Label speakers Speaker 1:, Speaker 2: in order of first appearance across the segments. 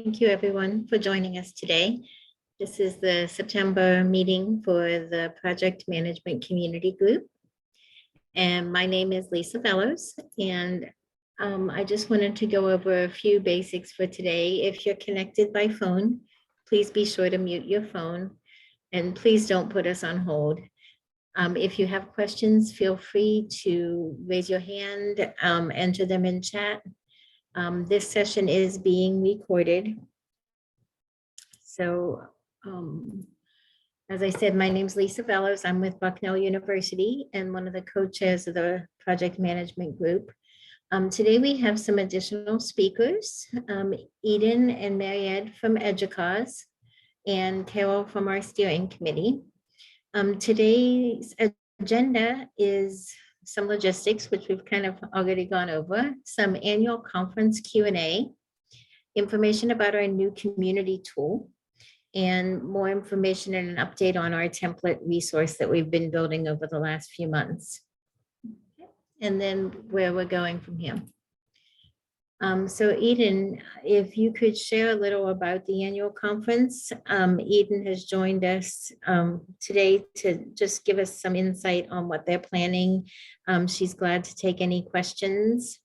Speaker 1: Thank you, everyone, for joining us today. This is the September meeting for the Project Management Community Group. And my name is Lisa Fellows, and I just wanted to go over a few basics for today. If you're connected by phone, please be sure to mute your phone, and please don't put us on hold. If you have questions, feel free to raise your hand, enter them in chat. This session is being recorded. So as I said, my name is Lisa Fellows. I'm with Bucknell University and one of the co-chairs of the project management group. Today we have some additional speakers, Eden and Mairéad from Educause and Carol from our steering committee. Today's agenda is some logistics, which we've kind of already gone over, some annual conference Q&A, information about our new community tool, and more information and an update on our template resource that we've been building over the last few months. And then where we're going from here. So Eden, if you could share a little about the annual conference. Eden has joined us today to just give us some insight on what they're planning. She's glad to take any questions.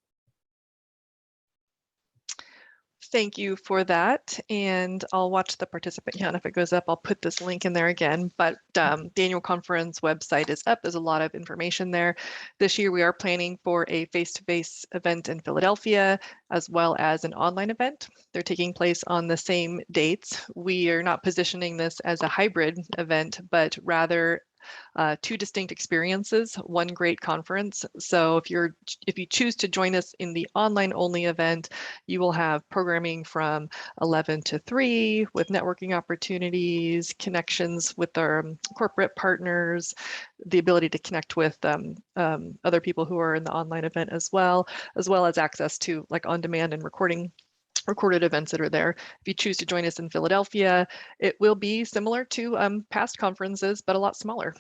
Speaker 2: Thank you for that. And I'll watch the participant count. If it goes up, I'll put this link in there again. But the annual conference website is up. There's a lot of information there. This year, we are planning for a face-to-face event in Philadelphia, as well as an online event. They're taking place on the same dates. We are not positioning this as a hybrid event, but rather two distinct experiences, one great conference. So if you choose to join us in the online only event, you will have programming from 11 to 3 with networking opportunities, connections with our corporate partners, the ability to connect with other people who are in the online event as well as access to like on-demand and recorded events that are there. If you choose to join us in Philadelphia, it will be similar to past conferences, but a lot smaller.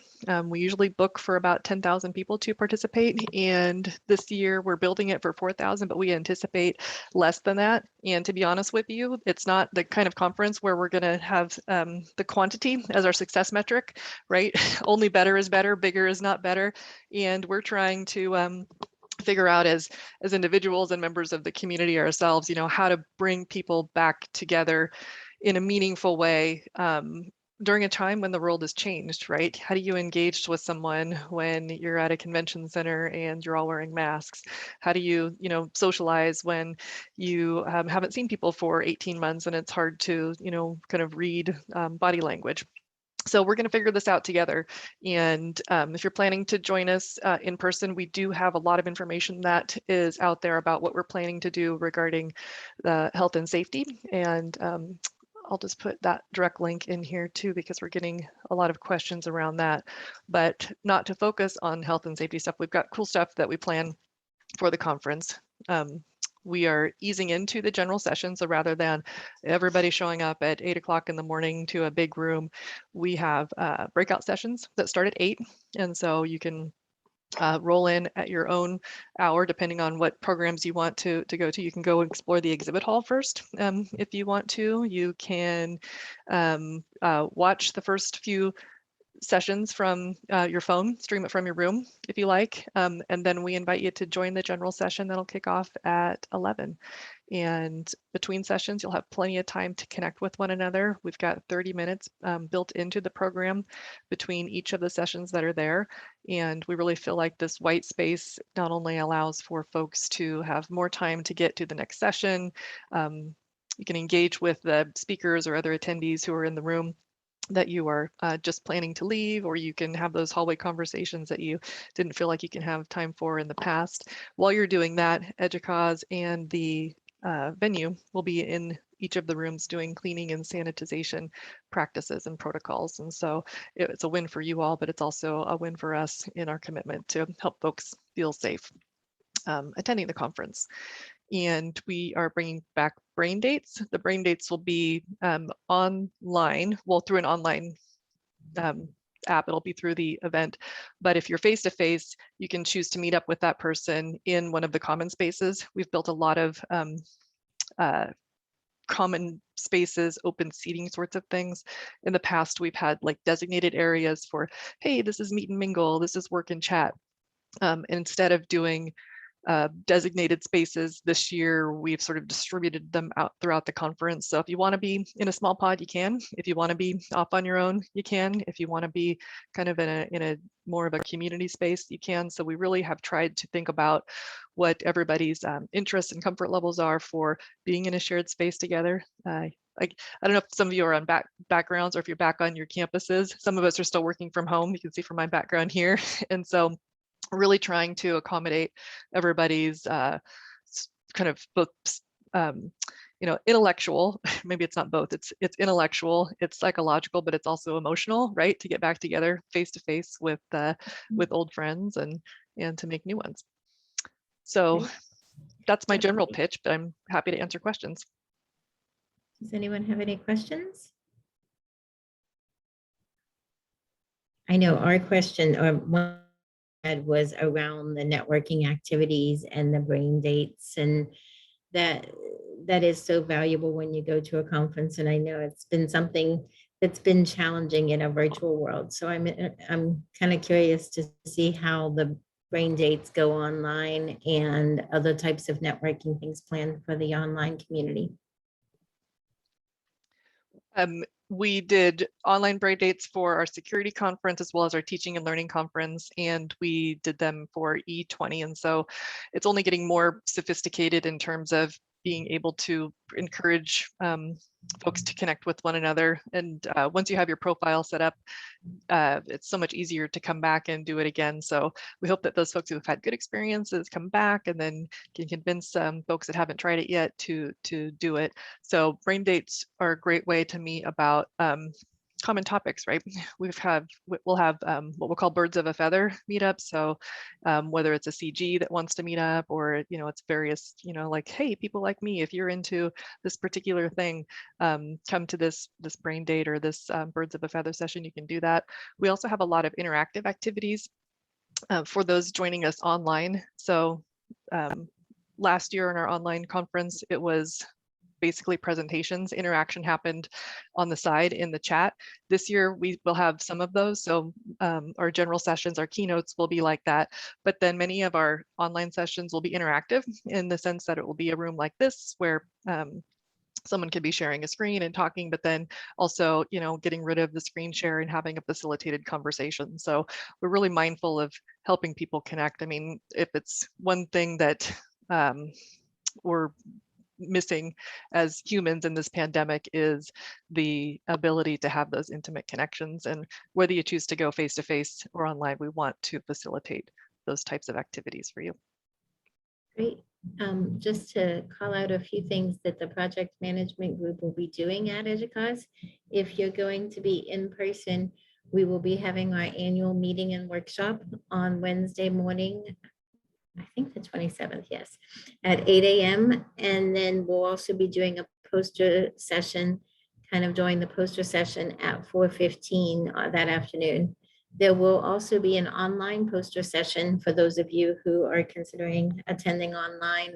Speaker 2: We usually book for about 10,000 people to participate, and this year we're building it for 4,000, but we anticipate less than that. And to be honest with you, it's not the kind of conference where we're going to have the quantity as our success metric, right? Only better is better, bigger is not better. And we're trying to figure out as individuals and members of the community ourselves, how to bring people back together in a meaningful way during a time when the world has changed, right? How do you engage with someone when you're at a convention center and you're all wearing masks? How do you, socialize when you haven't seen people for 18 months and it's hard to, kind of read body language? So we're going to figure this out together. And if you're planning to join us in person, we do have a lot of information that is out there about what we're planning to do regarding health and safety. And I'll just put that direct link in here too, because we're getting a lot of questions around that. But not to focus on health and safety stuff. We've got cool stuff that we plan for the conference. We are easing into the general session. So rather than everybody showing up at 8 o'clock in the morning to a big room, we have breakout sessions that start at 8. And so you can roll in at your own hour, depending on what programs you want to go to. You can go explore the exhibit hall first if you want to. You can watch the first few sessions from your phone, stream it from your room if you like, and then we invite you to join the general session that'll kick off at 11. And between sessions, you'll have plenty of time to connect with one another. We've got 30 minutes built into the program between each of the sessions that are there. And we really feel like this white space not only allows for folks to have more time to get to the next session, you can engage with the speakers or other attendees who are in the room that you are just planning to leave, or you can have those hallway conversations that you didn't feel like you can have time for in the past. While you're doing that, Educause and the venue will be in each of the rooms doing cleaning and sanitization practices and protocols. And so it's a win for you all, but it's also a win for us in our commitment to help folks feel safe attending the conference. And we are bringing back brain dates. The brain dates will be online, well, through an online app. It'll be through the event. But if you're face-to-face, you can choose to meet up with that person in one of the common spaces. We've built a lot of common spaces, open seating sorts of things. In the past, we've had like designated areas for, hey, this is meet and mingle, this is work and chat. Instead of doing designated spaces this year, we've sort of distributed them out throughout the conference. So if you want to be in a small pod, you can. If you want to be off on your own, you can. If you want to be kind of in a more of a community space, you can. So we really have tried to think about what everybody's interests and comfort levels are for being in a shared space together. I don't know if some of you are on backgrounds or if you're back on your campuses. Some of us are still working from home. You can see from my background here. And so really trying to accommodate everybody's kind of both, intellectual, maybe it's not both, it's intellectual, it's psychological, but it's also emotional, right? To get back together face to face with old friends and to make new ones. So that's my general pitch, but I'm happy to answer questions.
Speaker 1: Does anyone have any questions? I know our question, or one was around the networking activities and the brain dates, and that is so valuable when you go to a conference. And I know it's been something that's been challenging in a virtual world. So I'm kind of curious to see how the brain dates go online and other types of networking things planned for the online community.
Speaker 2: We did online brain dates for our security conference as well as our teaching and learning conference, and we did them for E20. And so it's only getting more sophisticated in terms of being able to encourage folks to connect with one another. And once you have your profile set up, it's so much easier to come back and do it again. So we hope that those folks who have had good experiences come back and then can convince folks that haven't tried it yet to do it. So brain dates are a great way to meet about common topics, right? We'll have what we'll call birds of a feather meetups. So whether it's a CG that wants to meet up, or it's various, like, hey, people like me, if you're into this particular thing, come to this brain date or this birds of a feather session, you can do that. We also have a lot of interactive activities for those joining us online. So last year in our online conference, it was basically presentations. Interaction happened on the side in the chat. This year we will have some of those. So our general sessions, our keynotes will be like that, but then many of our online sessions will be interactive in the sense that it will be a room like this where someone could be sharing a screen and talking, but then also, getting rid of the screen share and having a facilitated conversation. So we're really mindful of helping people connect. I mean, if it's one thing that we're missing as humans in this pandemic is the ability to have those intimate connections. And whether you choose to go face to face or online, we want to facilitate those types of activities for you.
Speaker 1: Great. Just to call out a few things that the project management group will be doing at Educause. If you're going to be in person, we will be having our annual meeting and workshop on Wednesday morning, I think the 27th, yes, at 8 a.m. And then we'll also be doing a poster session, kind of during the poster session at 4:15 that afternoon. There will also be an online poster session for those of you who are considering attending online,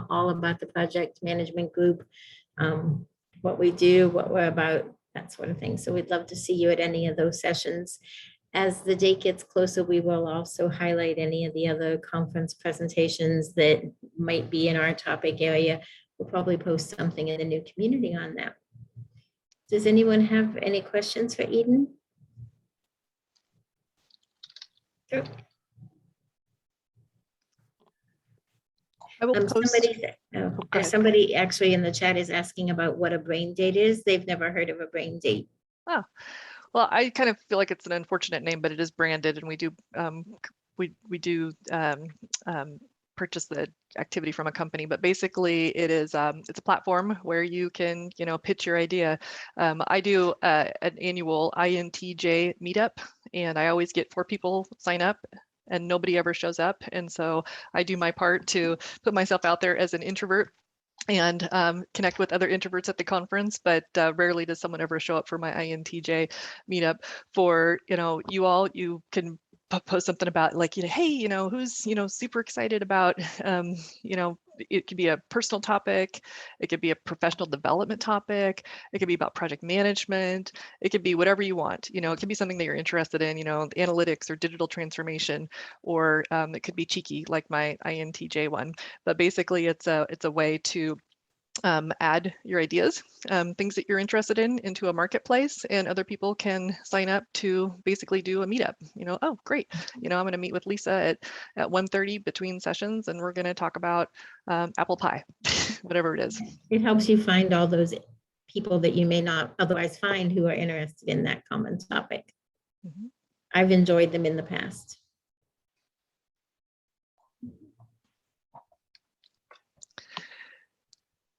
Speaker 1: all about the project management group, what we do, what we're about, that sort of thing. So we'd love to see you at any of those sessions. As the date gets closer, we will also highlight any of the other conference presentations that might be in our topic area. We'll probably post something in the new community on that. Does anyone have any questions for Eden? Sure.
Speaker 2: I will post.
Speaker 1: Somebody actually in the chat is asking about what a brain date is. They've never heard of a brain date.
Speaker 2: Oh. Well, I kind of feel like it's an unfortunate name, but it is branded, and we do purchase the activity from a company. But basically, it is it's a platform where you can pitch your idea. I do an annual INTJ meetup, and I always get 4 people sign up, and nobody ever shows up. And so I do my part to put myself out there as an introvert and connect with other introverts at the conference, but rarely does someone ever show up for my INTJ meetup. For you all, you can post something about like, hey, who's, super excited about, it could be a personal topic, it could be a professional development topic, it could be about project management, it could be whatever you want. It could be something that you're interested in, analytics or digital transformation, or it could be cheeky like my INTJ one. But basically, it's a way to add your ideas, things that you're interested in, into a marketplace, and other people can sign up to basically do a meetup. Oh, great. I'm going to meet with Lisa at 1:30 between sessions, and we're going to talk about apple pie, whatever it is.
Speaker 1: It helps you find all those people that you may not otherwise find who are interested in that common topic.
Speaker 2: Mm-hmm.
Speaker 1: I've enjoyed them in the past.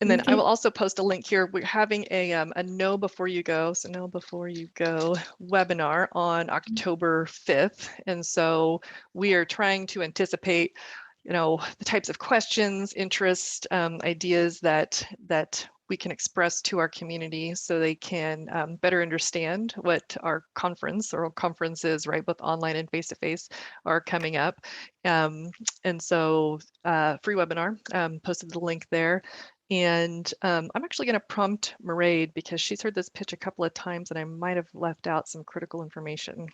Speaker 2: And then I will also post a link here. We're having a Know Before You Go, so Know Before You Go webinar on October 5th. And so we are trying to anticipate, the types of questions, interests, ideas that we can express to our community so they can better understand what our conferences, right, both online and face-to-face, are coming up. And so free webinar, posted the link there. And I'm actually going to prompt Mairéad because she's heard this pitch a couple of times and I might have left out some critical information.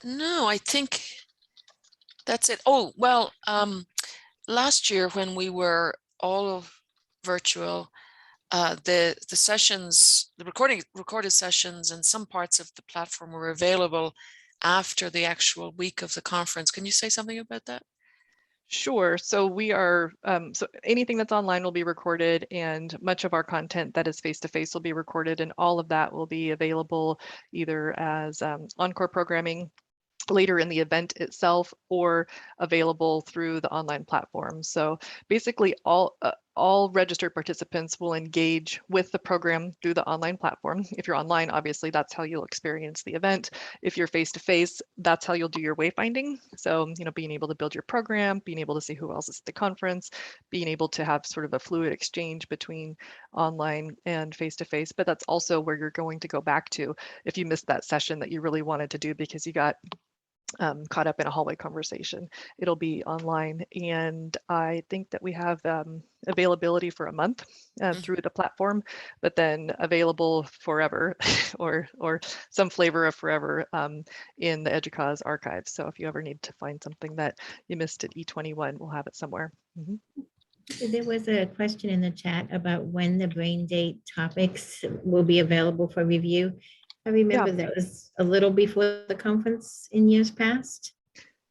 Speaker 3: No, I think that's it. Oh, well, last year when we were all virtual, the sessions, the recorded sessions and some parts of the platform were available after the actual week of the conference. Can you say something about that?
Speaker 2: Sure. So we are, so anything that's online will be recorded, and much of our content that is face-to-face will be recorded, and all of that will be available either as encore programming later in the event itself or available through the online platform. So basically all registered participants will engage with the program through the online platform. If you're online, obviously that's how you'll experience the event. If you're face-to-face, that's how you'll do your wayfinding. So, being able to build your program, being able to see who else is at the conference, being able to have sort of a fluid exchange between online and face-to-face. But that's also where you're going to go back to if you missed that session that you really wanted to do because you got caught up in a hallway conversation. It'll be online, and I think that we have availability for a month through the platform, but then available forever or some flavor of forever in the Educause archive. So if you ever need to find something that you missed at E21, we'll have it somewhere. Mm-hmm.
Speaker 1: There was a question in the chat about when the brain date topics will be available for review. I remember that was a little before the conference in years past.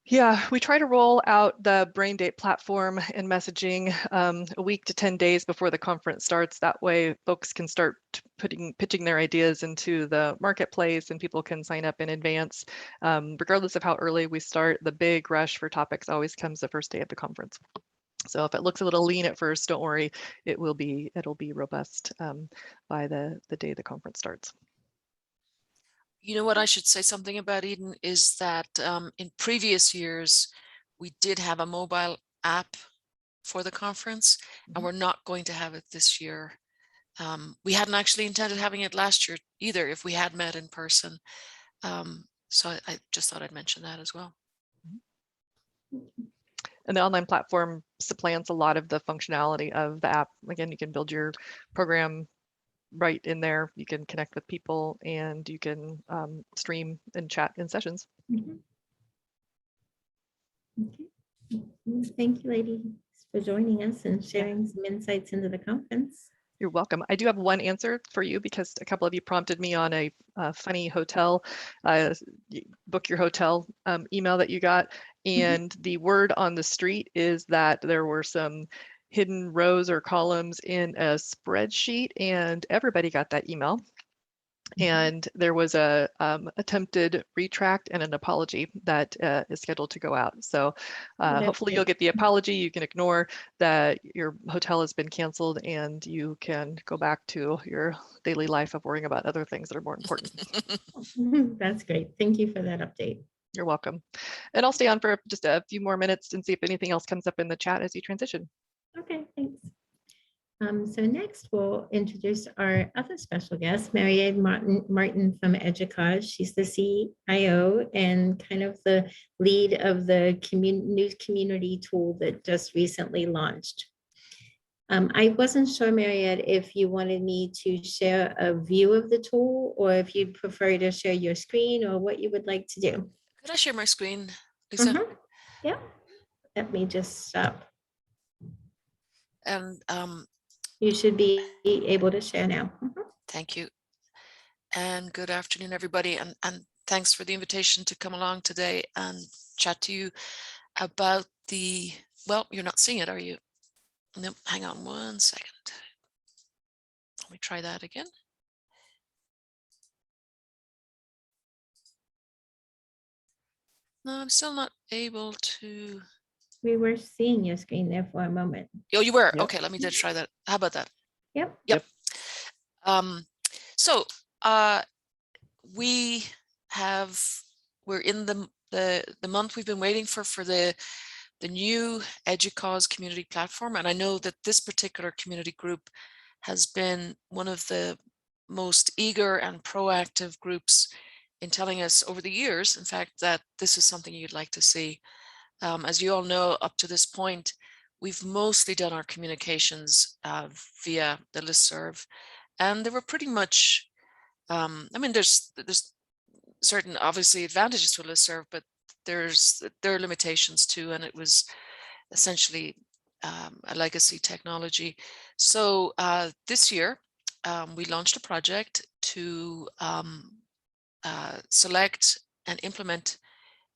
Speaker 2: Yeah, we try to roll out the brain date platform and messaging a week to 10 days before the conference starts. That way folks can start pitching their ideas into the marketplace and people can sign up in advance. Regardless of how early we start, the big rush for topics always comes the first day of the conference. So if it looks a little lean at first, don't worry, it'll be robust by the day the conference starts.
Speaker 3: You know what I should say something about, Eden, is that in previous years, we did have a mobile app for the conference, and we're not going to have it this year. We hadn't actually intended having it last year either if we had met in person. So I just thought I'd mention that as well.
Speaker 2: And the online platform supplants a lot of the functionality of the app. Again, you can build your program right in there. You can connect with people and you can stream and chat in sessions.
Speaker 1: Mm-hmm. Okay. Thank you, ladies, for joining us and sharing some insights into the conference.
Speaker 2: You're welcome. I do have one answer for you because a couple of you prompted me on a funny hotel, book your hotel email that you got. And the word on the street is that there were some hidden rows or columns in a spreadsheet and everybody got that email. And there was a attempted retract and an apology that is scheduled to go out. So hopefully you'll get the apology. You can ignore that your hotel has been canceled and you can go back to your daily life of worrying about other things that are more important.
Speaker 1: That's great. Thank you for that update.
Speaker 2: You're welcome. And I'll stay on for just a few more minutes and see if anything else comes up in the chat as you transition.
Speaker 1: Okay, thanks. So next we'll introduce our other special guest, Mairéad Martin from Educause. She's the CIO and kind of the lead of the new community tool that just recently launched. I wasn't sure, Mairéad, if you wanted me to share a view of the tool or if you'd prefer to share your screen or what you would like to do.
Speaker 3: Could I share my screen, Lisa?
Speaker 1: Yeah, let me just stop.
Speaker 3: And
Speaker 1: You should be able to share now.
Speaker 3: thank you. And good afternoon, everybody. And thanks for the invitation to come along today and chat to you about the, well, you're not seeing it, are you? No, hang on 1 second. Let me try that again. No, I'm still not able to.
Speaker 1: We were seeing your screen there for a moment.
Speaker 3: Oh, you were?
Speaker 4: Yep.
Speaker 3: Okay, let me just try that. How about that?
Speaker 1: Yep.
Speaker 3: Yep. So we're in the month we've been waiting for the new Educause community platform. And I know that this particular community group has been one of the most eager and proactive groups in telling us over the years, in fact, that this is something you'd like to see. As you all know, up to this point, we've mostly done our communications via the listserv, and they were pretty much, I mean, there's certain obviously advantages to a listserv, but there are limitations too, and it was essentially a legacy technology. So this year, we launched a project to select and implement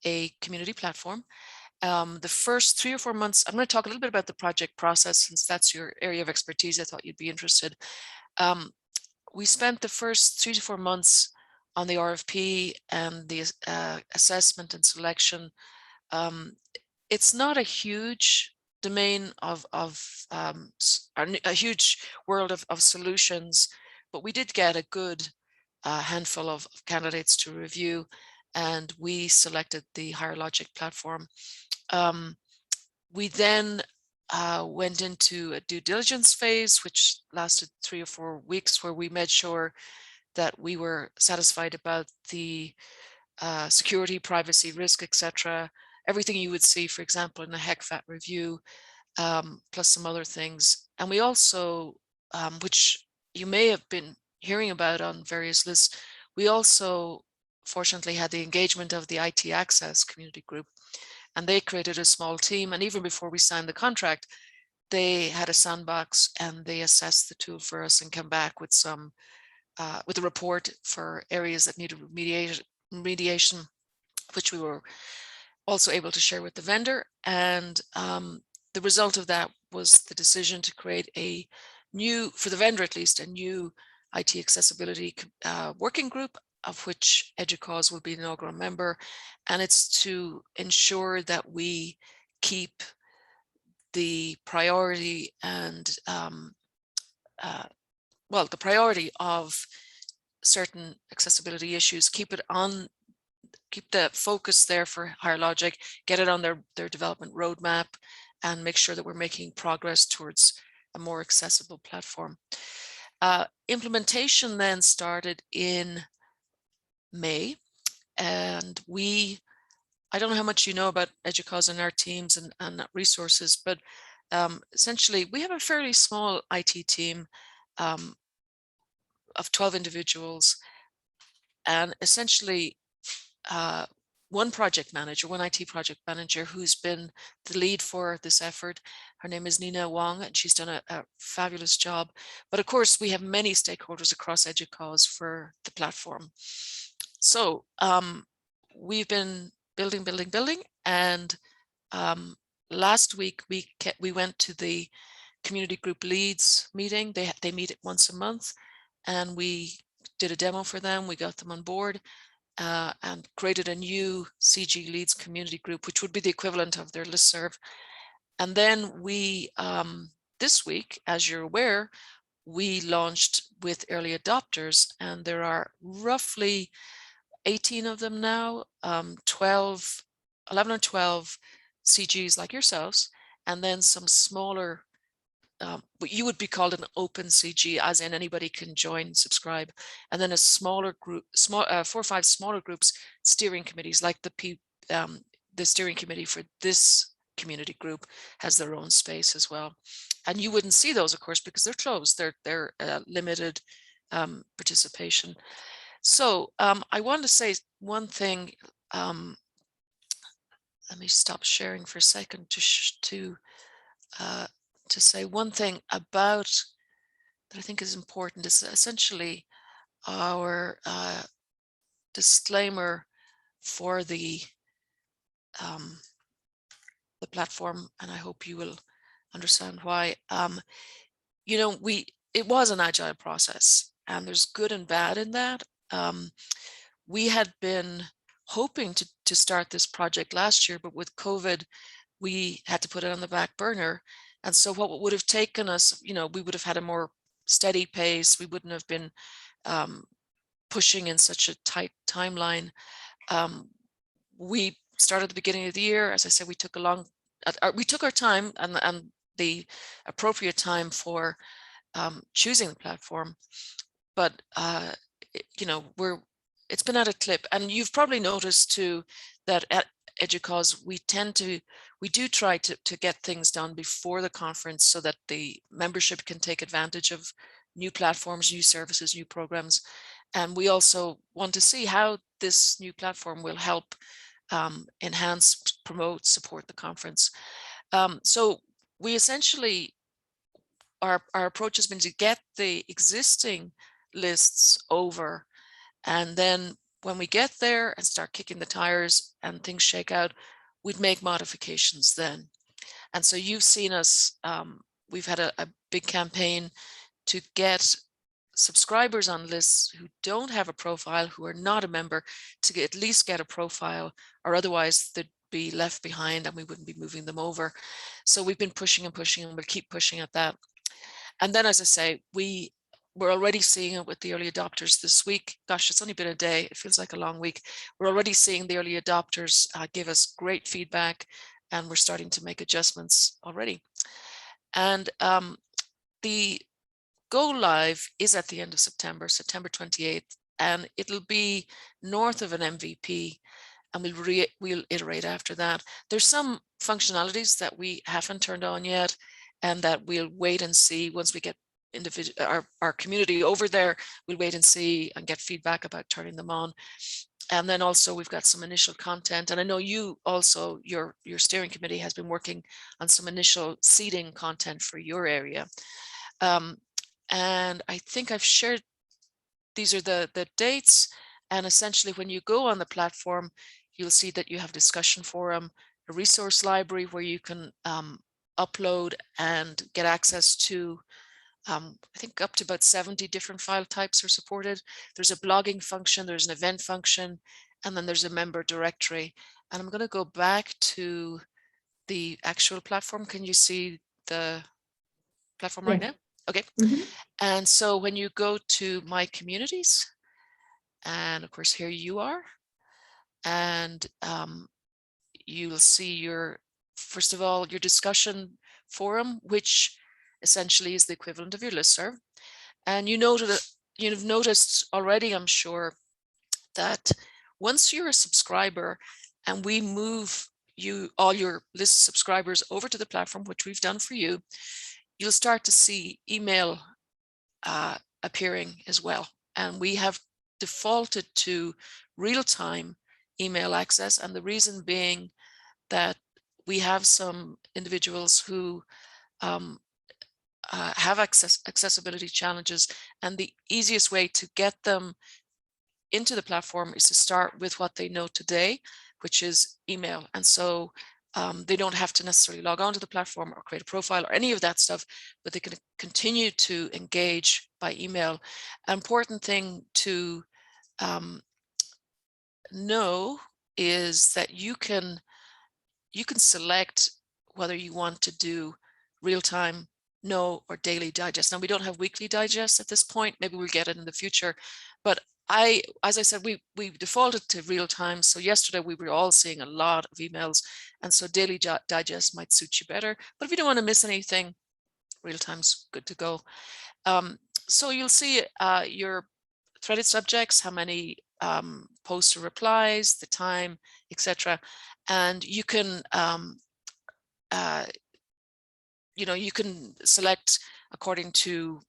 Speaker 3: a community platform. The first 3 or 4 months, I'm going to talk a little bit about the project process since that's your area of expertise. I thought you'd be interested. We spent the first 3 to 4 months on the RFP and the assessment and selection. It's not a huge domain of a huge world of solutions, but we did get a good handful of candidates to review, and we selected the Higher Logic platform. We then went into a due diligence phase, which lasted 3 or 4 weeks, where we made sure that we were satisfied about the security, privacy, risk, etc. Everything you would see, for example, in a HECFAT review, plus some other things. And we also, which you may have been hearing about on various lists, we also fortunately had the engagement of the IT Access community group, and they created a small team. And even before we signed the contract, they had a sandbox and they assessed the tool for us and came back with some with a report for areas that needed remediation, which we were also able to share with the vendor. And the result of that was the decision to create a new, for the vendor at least, a new IT accessibility working group, of which Educause will be an inaugural member. And it's to ensure that we keep the priority and well, the priority of certain accessibility issues, keep the focus there for Higher Logic, get it on their development roadmap, and make sure that we're making progress towards a more accessible platform. Implementation then started in May, and I don't know how much you know about Educause and our teams and resources, but essentially we have a fairly small IT team of 12 individuals, and essentially one project manager, one IT project manager who's been the lead for this effort. Her name is Nina Wong, and she's done a fabulous job. But of course, we have many stakeholders across Educause for the platform. So we've been building, and last week we went to the community group leads meeting. They meet once a month, and we did a demo for them. We got them on board and created a new CG leads community group, which would be the equivalent of their listserv. And then we, this week, as you're aware, we launched with early adopters, and there are roughly 18 of them now, 11 or 12 CGs like yourselves, and then some smaller what you would be called an open CG, as in anybody can join, subscribe, and then a smaller group, 4 or 5 smaller groups, steering committees, like the steering committee for this community group has their own space as well. And you wouldn't see those, of course, because they're closed. They're limited participation. So I want to say one thing. Let me stop sharing for a second to say one thing about that I think is important is essentially our disclaimer for the platform, and I hope you will understand why. You know, it was an agile process, and there's good and bad in that. We had been hoping to start this project last year, but with COVID, we had to put it on the back burner. And so what would have taken us, you know, we would have had a more steady pace. We wouldn't have been pushing in such a tight timeline. We started at the beginning of the year. As I said, we took our time and the appropriate time for choosing the platform. But, you know, it's been at a clip, and you've probably noticed too that at Educause we do try to get things done before the conference so that the membership can take advantage of new platforms, new services, new programs. And we also want to see how this new platform will help enhance, promote, support the conference. So we essentially, our approach has been to get the existing lists over, and then when we get there and start kicking the tires and things shake out, we'd make modifications then. And so you've seen us, we've had a big campaign to get subscribers on lists who don't have a profile, who are not a member, to at least get a profile, or otherwise they'd be left behind and we wouldn't be moving them over. So we've been pushing and pushing, and we'll keep pushing at that. And then, as I say, we're already seeing it with the early adopters this week. Gosh, it's only been a day. It feels like a long week. We're already seeing the early adopters give us great feedback, and we're starting to make adjustments already. And the go live is at the end of September, September 28th, and it'll be north of an MVP, and we'll iterate after that. There's some functionalities that we haven't turned on yet, and that we'll wait and see once we get our community over there. We'll wait and see and get feedback about turning them on. And then also we've got some initial content, and I know you also, your steering committee has been working on some initial seeding content for your area. And I think I've shared, these are the dates, and essentially when you go on the platform, you'll see that you have discussion forum, a resource library where you can upload and get access to I think up to about 70 different file types are supported. There's a blogging function, there's an event function, and then there's a member directory. And I'm going to go back to the actual platform. Can you see the platform right now? Okay. And so when you go to My Communities, and of course here you are, and you'll see your, first of all, your discussion forum, which essentially is the equivalent of your listserv. And you've noticed already, I'm sure, that once you're a subscriber and we move all your list subscribers over to the platform, which we've done for you, you'll start to see email appearing as well. And we have defaulted to real-time email access. And the reason being that we have some individuals who have accessibility challenges, and the easiest way to get them into the platform is to start with what they know today, which is email. And so they don't have to necessarily log on to the platform or create a profile or any of that stuff, but they can continue to engage by email. An important thing to know is that you can select whether you want to do real-time, no, or daily digest. Now we don't have weekly digest at this point. Maybe we'll get it in the future, but as I said, we defaulted to real time. So yesterday we were all seeing a lot of emails, and so daily digest might suit you better. But if you don't want to miss anything, real time's good to go. So you'll see your threaded subjects, how many posts or replies, the time, etc. And you can you can select according to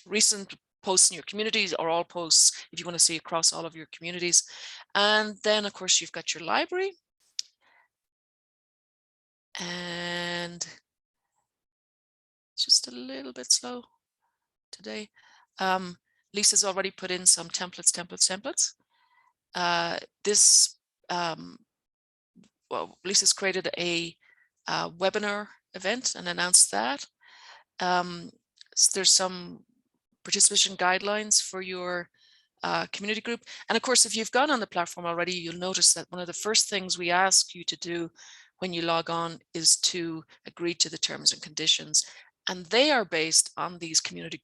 Speaker 3: recent posts in your communities or all posts if you want to see across all of your communities. And then of course you've got your library. And it's just a little bit slow today. Lisa's already put in some templates. Well, Lisa's created a webinar event and announced that. So there's some participation guidelines for your community group. And of course, if you've gone on the platform already, you'll notice that one of the first things we ask you to do when you log on is to agree to the terms and conditions. And they are based on these community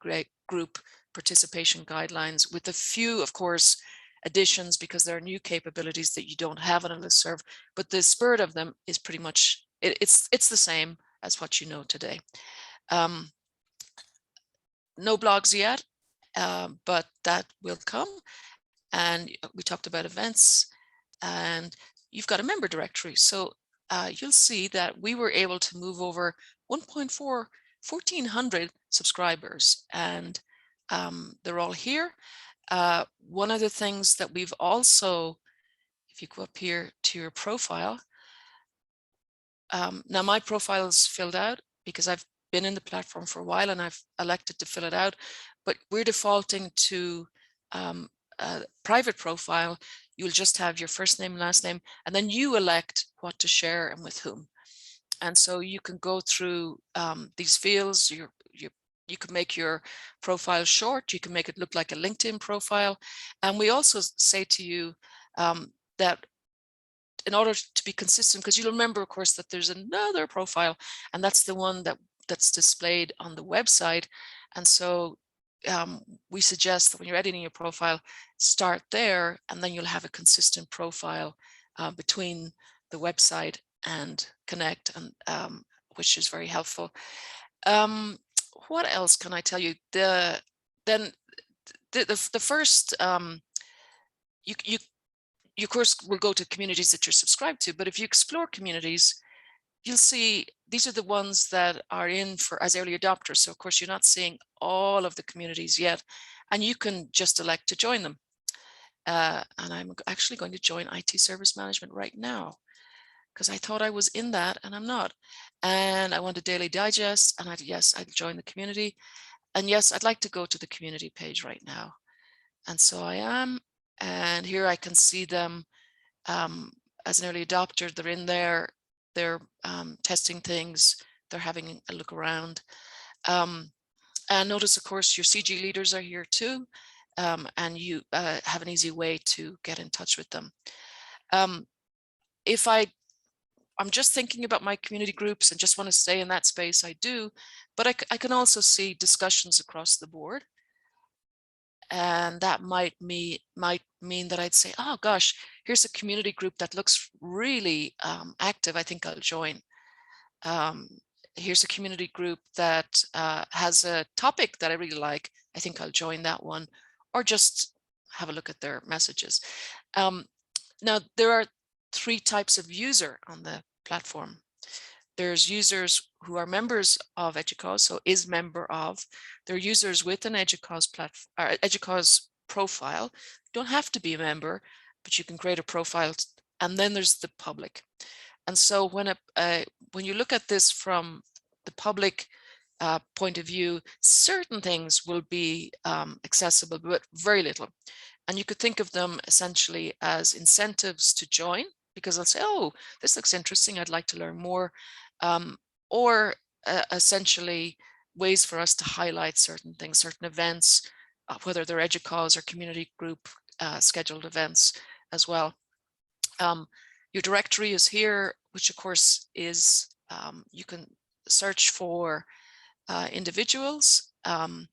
Speaker 3: group participation guidelines, with a few, of course, additions, because there are new capabilities that you don't have on a listserv, but the spirit of them is pretty much, it's the same as what you know today. No blogs yet, but that will come. And we talked about events, and you've got a member directory. So you'll see that we were able to move over 1,400 subscribers, and they're all here. One of the things that we've also, if you go up here to your profile, now my profile is filled out because I've been in the platform for a while and I've elected to fill it out, but we're defaulting to a private profile. You'll just have your first name, last name, and then you elect what to share and with whom. And so you can go through these fields. You can make your profile short. You can make it look like a LinkedIn profile. And we also say to you that in order to be consistent, because you'll remember, of course, that there's another profile, and that's the one that's displayed on the website. And so we suggest that when you're editing your profile, start there, and then you'll have a consistent profile between the website and Connect, and which is very helpful. What else can I tell you? The first, you of course will go to communities that you're subscribed to, but if you explore communities, you'll see these are the ones that are in for as early adopters. So of course you're not seeing all of the communities yet, and you can just elect to join them. And I'm actually going to join IT service management right now, because I thought I was in that and I'm not. And I want a daily digest, and yes, I'd join the community. And yes, I'd like to go to the community page right now. And so I am, and here I can see them as an early adopter. They're in there, they're testing things, they're having a look around. And notice, of course, your CG leaders are here too, and you have an easy way to get in touch with them. If I'm just thinking about my community groups and just want to stay in that space, I do, but I can also see discussions across the board. And that might mean that I'd say, oh gosh, here's a community group that looks really active. I think I'll join. Here's a community group that has a topic that I really like. I think I'll join that one, or just have a look at their messages. Now, there are 3 types of user on the platform. There's users who are members of Educause, so is member of. There are users with an Educause platform, or Educause profile. You don't have to be a member, but you can create a profile. And then there's the public. And so when you look at this from the public point of view, certain things will be accessible, but very little. And you could think of them essentially as incentives to join, because I'll say, oh, this looks interesting, I'd like to learn more. Or essentially ways for us to highlight certain things, certain events, whether they're Educause or community group scheduled events as well. Your directory is here, which of course is, you can search for individuals, and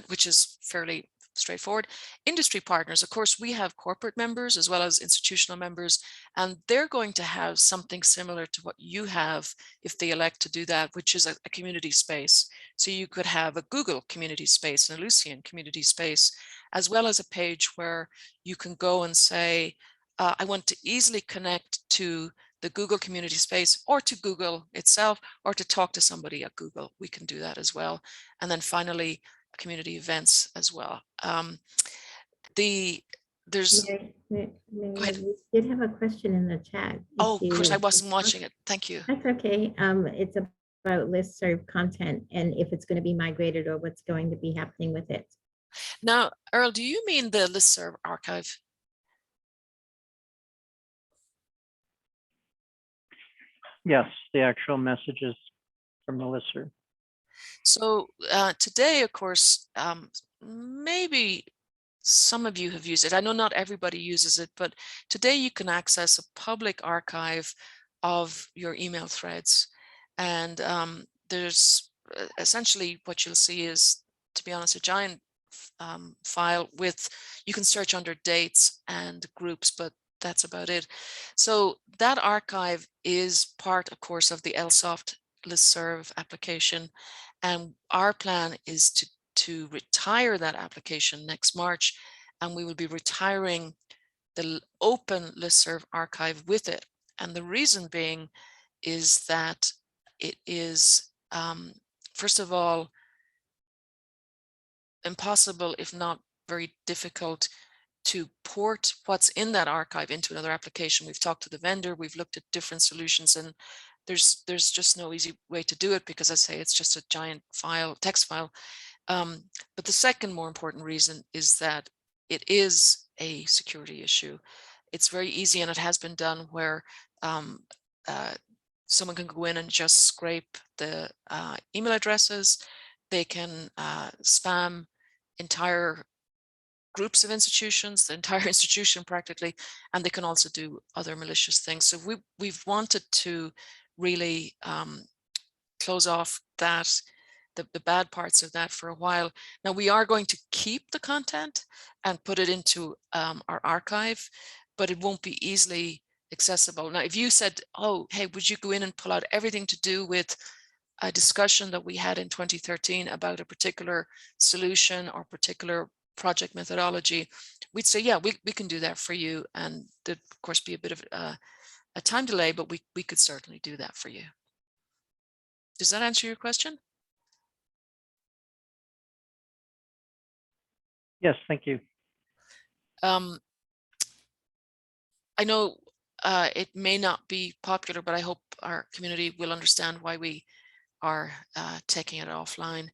Speaker 3: which is fairly straightforward. Industry partners, of course, we have corporate members as well as institutional members, and they're going to have something similar to what you have if they elect to do that, which is a community space. So you could have a Google community space and a Lucian community space, as well as a page where you can go and say, I want to easily connect to the Google community space or to Google itself, or to talk to somebody at Google. We can do that as well. And then finally, community events as well. There's
Speaker 1: Mary,
Speaker 3: go ahead.
Speaker 1: we did have a question in the chat.
Speaker 3: Oh, of course, I wasn't watching it. Thank you.
Speaker 1: That's okay. It's about listserv content and if it's going to be migrated or what's going to be happening with it.
Speaker 3: Now, Earl, do you mean the listserv archive?
Speaker 4: Yes, the actual messages from the listserv.
Speaker 3: So today, of course, maybe some of you have used it. I know not everybody uses it, but today you can access a public archive of your email threads. And there's essentially what you'll see is, to be honest, a giant file with, you can search under dates and groups, but that's about it. So that archive is part, of course, of the LSoft listserv application. And our plan is to retire that application next March, and we will be retiring the open listserv archive with it. And the reason being is that it is, first of all, impossible, if not very difficult, to port what's in that archive into another application. We've talked to the vendor, we've looked at different solutions, and there's just no easy way to do it, because I say it's just a giant file, text file. But the second more important reason is that it is a security issue. It's very easy, and it has been done, where someone can go in and just scrape the email addresses. They can spam entire groups of institutions, the entire institution practically, and they can also do other malicious things. So we've wanted to really close off that, the bad parts of that for a while. Now we are going to keep the content and put it into our archive, but it won't be easily accessible. Now, if you said, oh, hey, would you go in and pull out everything to do with a discussion that we had in 2013 about a particular solution or particular project methodology, we'd say, yeah, we can do that for you. And there'd of course be a bit of a time delay, but we could certainly do that for you. Does that answer your question?
Speaker 4: Yes, thank you.
Speaker 3: I know it may not be popular, but I hope our community will understand why we are taking it offline.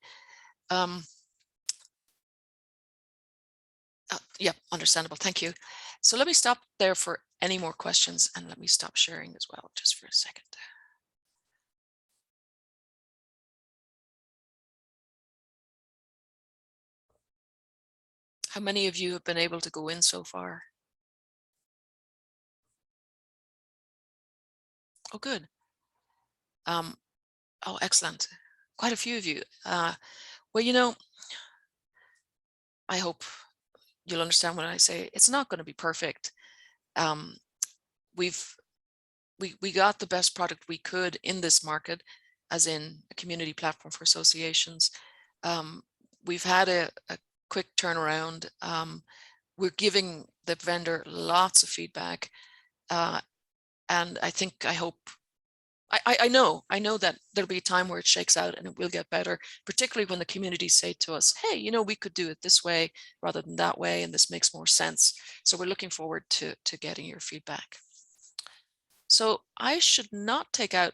Speaker 3: Yeah, understandable. Thank you. So let me stop there for any more questions, and let me stop sharing as well just for a second. How many of you have been able to go in so far? Oh, good. Oh, excellent. Quite a few of you. Well, you know, I hope you'll understand when I say it's not going to be perfect. We got the best product we could in this market, as in a community platform for associations. We've had a quick turnaround. We're giving the vendor lots of feedback. And I know that there'll be a time where it shakes out and it will get better, particularly when the community say to us, hey, you know, we could do it this way rather than that way, and this makes more sense. So we're looking forward to getting your feedback. So I should not take up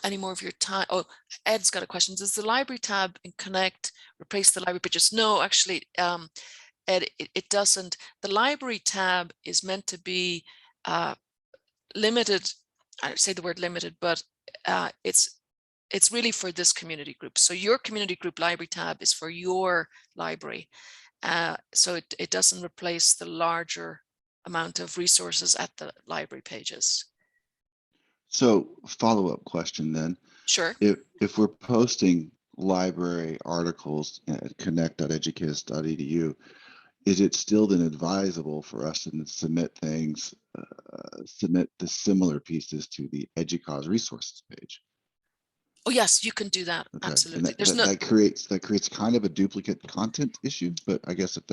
Speaker 3: any more of your time. Oh, Ed's got a question. Does the library tab in Connect replace the library pages? No, actually, Ed, it doesn't. The library tab is meant to be limited. I say the word limited, but it's really for this community group. So your community group library tab is for your library. So it doesn't replace the larger amount of resources at the library pages.
Speaker 5: So follow-up question then.
Speaker 3: Sure.
Speaker 5: If we're posting library articles at connect.educause.edu, is it still then advisable for us to submit things, submit the similar pieces to the Educause Resources page?
Speaker 3: Oh, yes, you can do that.
Speaker 5: Okay,
Speaker 3: Absolutely.
Speaker 5: and
Speaker 3: There's no,
Speaker 5: that creates kind of a duplicate content issue, but I guess if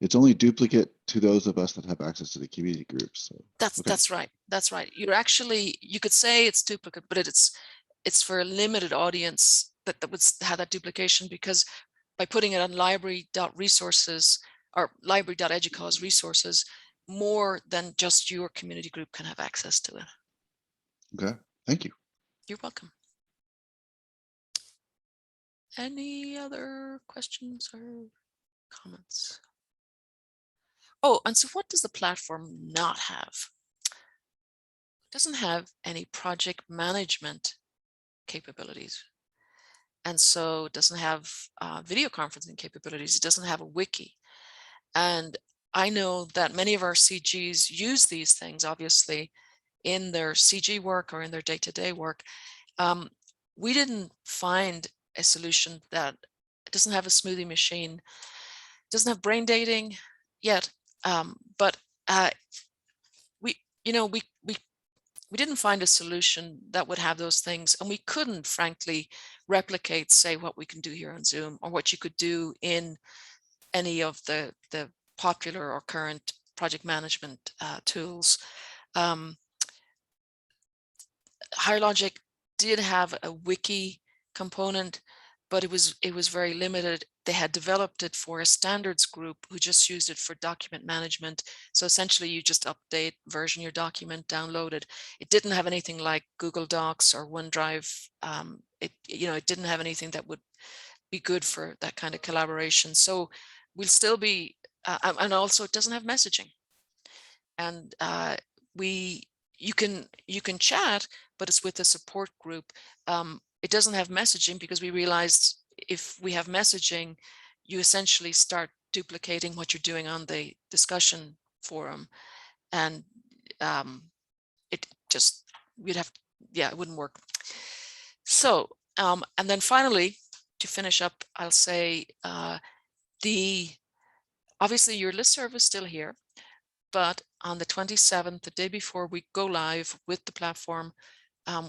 Speaker 5: it's only duplicate to those of us that have access to the community groups. So
Speaker 3: that's right. That's right. You're actually, you could say it's duplicate, but it's for a limited audience that would have that duplication, because by putting it on library.resources or library.educause resources, more than just your community group can have access to it.
Speaker 5: okay, thank you.
Speaker 3: You're welcome. Any other questions or comments? Oh, and so what does the platform not have? It doesn't have any project management capabilities. And so it doesn't have video conferencing capabilities. It doesn't have a wiki. And I know that many of our CGs use these things, obviously, in their CG work or in their day-to-day work. We didn't find a solution that doesn't have a smoothie machine, doesn't have brain dating yet, but we didn't find a solution that would have those things, and we couldn't, frankly, replicate, say, what we can do here on Zoom or what you could do in any of the popular or current project management tools. Higher Logic did have a wiki component, but it was very limited. They had developed it for a standards group who just used it for document management. So essentially you just update, version your document, download it. It didn't have anything like Google Docs or OneDrive. It didn't have anything that would be good for that kind of collaboration. So we'll still be, and also it doesn't have messaging. And you can chat, but it's with a support group. It doesn't have messaging because we realized if we have messaging, you essentially start duplicating what you're doing on the discussion forum, and it just, it wouldn't work. So, and then finally, to finish up, I'll say obviously your listserv is still here, but on the 27th, the day before we go live with the platform,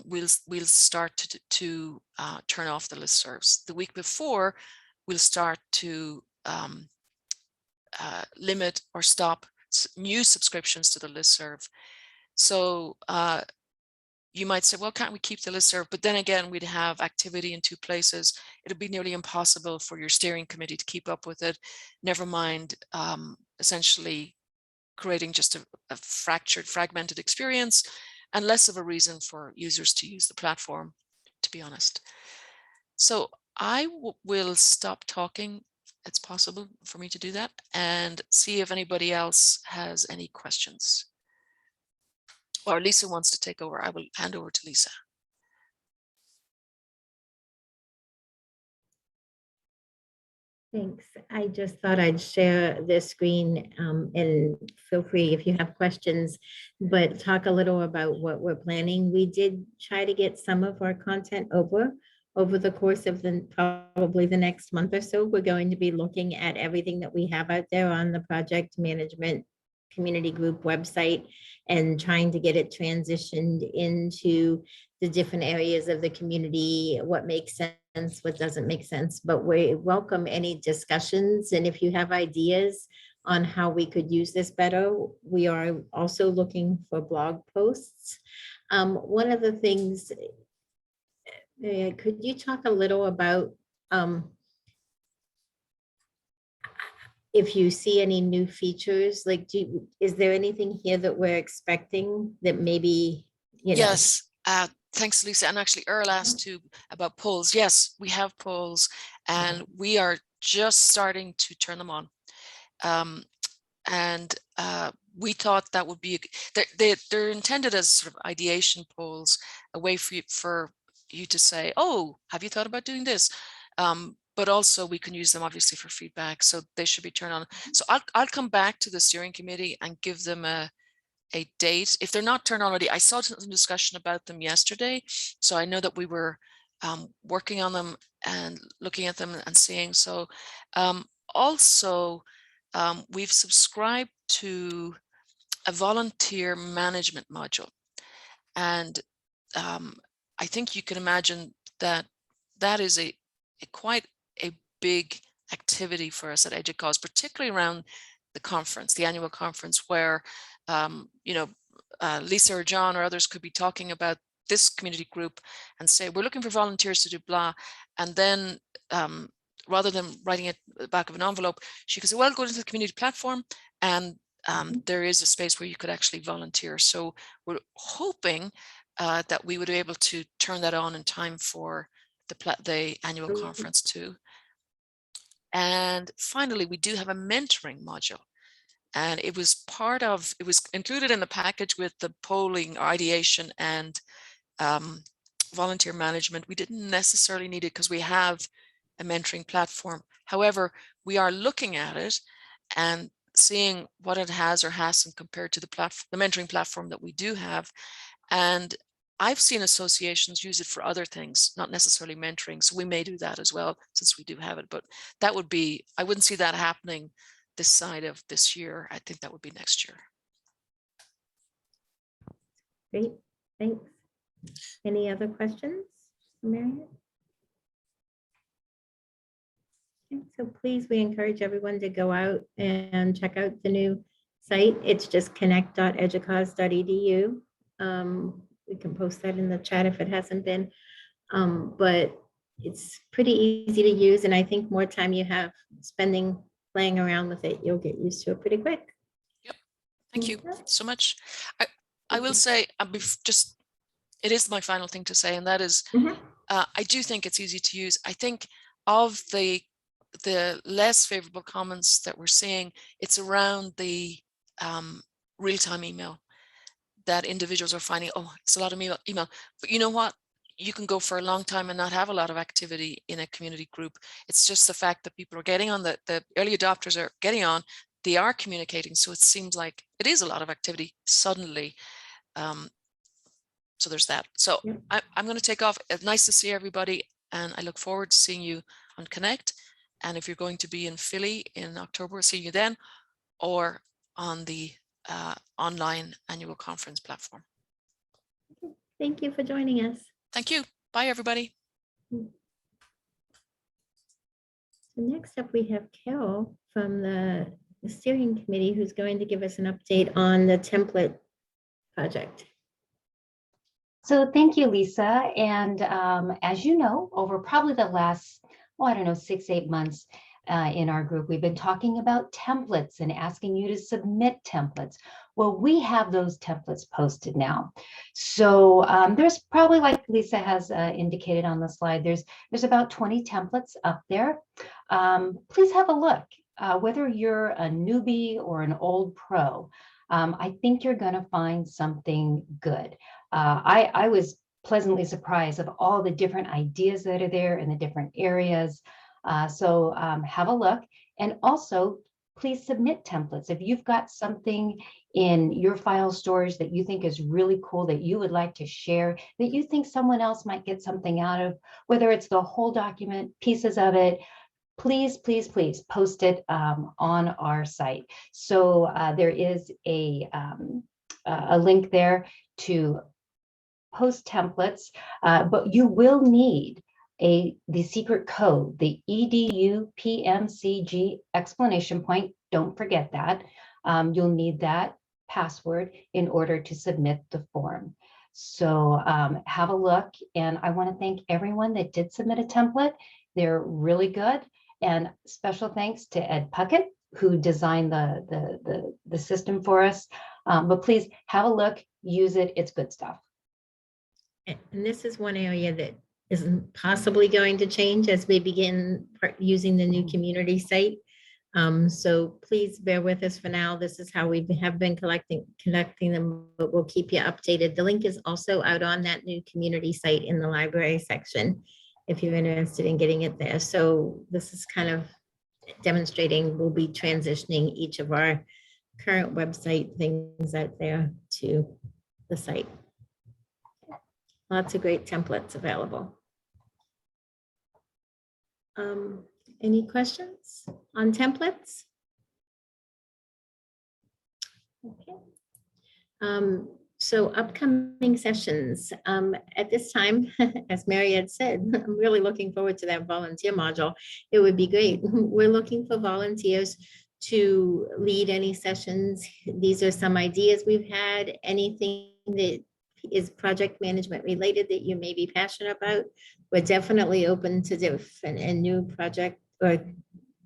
Speaker 3: we'll start to turn off the listservs. The week before, we'll start to limit or stop new subscriptions to the listserv. So you might say, well, can't we keep the listserv? But then again, we'd have activity in two places. It'd be nearly impossible for your steering committee to keep up with it. Never mind, essentially creating just a fragmented experience, and less of a reason for users to use the platform, to be honest. So I will stop talking. It's possible for me to do that, and see if anybody else has any questions. Or Lisa wants to take over. I will hand over to Lisa.
Speaker 1: Thanks. I just thought I'd share this screen, and feel free if you have questions, but talk a little about what we're planning. We did try to get some of our content over the course of probably the next month or so. We're going to be looking at everything that we have out there on the project management community group website and trying to get it transitioned into the different areas of the community, what makes sense, what doesn't make sense. But we welcome any discussions, and if you have ideas on how we could use this better, we are also looking for blog posts. One of the things, could you talk a little about if you see any new features, like is there anything here that we're expecting that maybe,
Speaker 3: Yes, thanks, Lisa. And actually Earl asked too about polls. Yes, we have polls, and we are just starting to turn them on. We thought that would be, they're intended as sort of ideation polls, a way for you to say, oh, have you thought about doing this? But also we can use them obviously for feedback, so they should be turned on. So I'll come back to the steering committee and give them a date. If they're not turned on already, I saw some discussion about them yesterday, so I know that we were working on them and looking at them and seeing. So also, we've subscribed to a volunteer management module. And I think you can imagine that that is a quite a big activity for us at Educause, particularly around the conference, the annual conference, where you know, Lisa or John or others could be talking about this community group and say, we're looking for volunteers to do blah. And then rather than writing it at the back of an envelope, she could say, well, go to the community platform and there is a space where you could actually volunteer. So we're hoping that we would be able to turn that on in time for the annual conference too. And finally, we do have a mentoring module. And it was included in the package with the polling, ideation, and volunteer management. We didn't necessarily need it because we have a mentoring platform. However, we are looking at it and seeing what it has or hasn't compared to the mentoring platform that we do have. And I've seen associations use it for other things, not necessarily mentoring. So we may do that as well, since we do have it. But that would be, I wouldn't see that happening this side of this year. I think that would be next year.
Speaker 1: Great, thanks. Any other questions, Mairéad? Okay, so please, we encourage everyone to go out and check out the new site. It's just connect.educause.edu. We can post that in the chat if it hasn't been, but it's pretty easy to use. And I think more time you have playing around with it, you'll get used to it pretty quick.
Speaker 3: Yep. Thank you so much. I will say, it is my final thing to say, and that is, I do think it's easy to use. I think of the less favorable comments that we're seeing, it's around the real-time email that individuals are finding, oh, it's a lot of email. But you know what? You can go for a long time and not have a lot of activity in a community group. It's just the fact that people are getting on, the early adopters are getting on, they are communicating. So it seems like it is a lot of activity suddenly. So there's that. So I'm going to take off. It's nice to see everybody. And I look forward to seeing you on Connect. And if you're going to be in Philly in October, see you then, or on the online annual conference platform.
Speaker 1: Thank you for joining us.
Speaker 3: Thank you. Bye, everybody.
Speaker 1: So next up, we have Carol from the steering committee, who's going to give us an update on the template project.
Speaker 6: So thank you, Lisa. And as you know, over probably the last, I don't know, 6-8 months in our group, we've been talking about templates and asking you to submit templates. Well, we have those templates posted now. So there's probably, like Lisa has indicated on the slide, there's about 20 templates up there. Please have a look. Whether you're a newbie or an old pro, I think you're going to find something good. I was pleasantly surprised of all the different ideas that are there in the different areas. So have a look, and also please submit templates. If you've got something in your file storage that you think is really cool, that you would like to share, that you think someone else might get something out of, whether it's the whole document, pieces of it, please, please, please post it on our site. So there is a link there to post templates, but you will need the secret code, the EDU PMCG explanation point. Don't forget that. You'll need that password in order to submit the form. So have a look, and I want to thank everyone that did submit a template. They're really good, and special thanks to Ed Puckett, who designed the system for us. But please have a look, use it. It's good stuff.
Speaker 1: And this is one area that isn't possibly going to change as we begin using the new community site. So please bear with us for now. This is how we have been collecting them, but we'll keep you updated. The link is also out on that new community site in the library section, if you're interested in getting it there. So this is kind of demonstrating we'll be transitioning each of our current website things out there to the site. Lots of great templates available. Any questions on templates? Okay. So upcoming sessions, at this time, as Mairéad said, I'm really looking forward to that volunteer module. It would be great. We're looking for volunteers to lead any sessions. These are some ideas we've had. Anything that is project management related that you may be passionate about, we're definitely open to different and new project or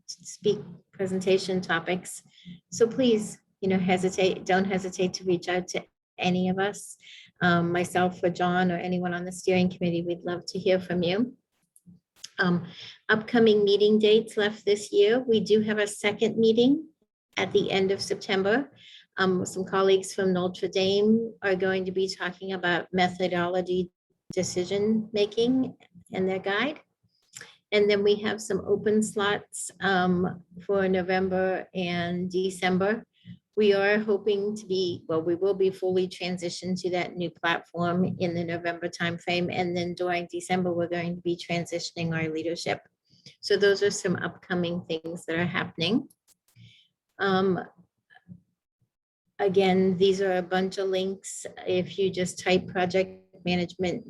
Speaker 1: speak presentation topics. So please, don't hesitate to reach out to any of us, myself or John or anyone on the steering committee. We'd love to hear from you. Upcoming meeting dates left this year. We do have a second meeting at the end of September. Some colleagues from Notre Dame are going to be talking about methodology decision making in their guide. And then we have some open slots for November and December. We are hoping to be, we will be fully transitioned to that new platform in the November timeframe. And then during December, we're going to be transitioning our leadership. So those are some upcoming things that are happening. Again, these are a bunch of links. If you just type project management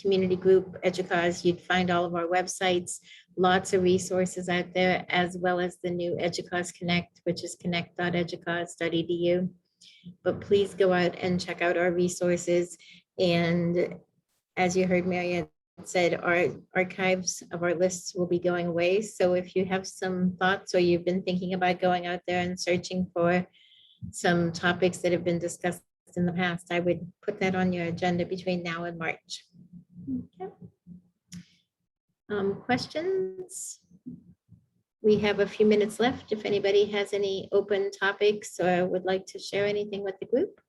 Speaker 1: community group Educause, you'd find all of our websites, lots of resources out there, as well as the new Educause Connect, which is connect.educause.edu. But please go out and check out our resources. And as you heard Mairéad said, our archives of our lists will be going away. So if you have some thoughts or you've been thinking about going out there and searching for some topics that have been discussed in the past, I would put that on your agenda between now and March. Okay. Questions? We have a few minutes left. If anybody has any open topics or would like to share anything with the group.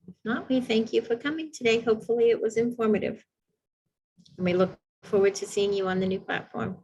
Speaker 1: If not, we thank you for coming today. Hopefully it was informative. And we look forward to seeing you on the new platform.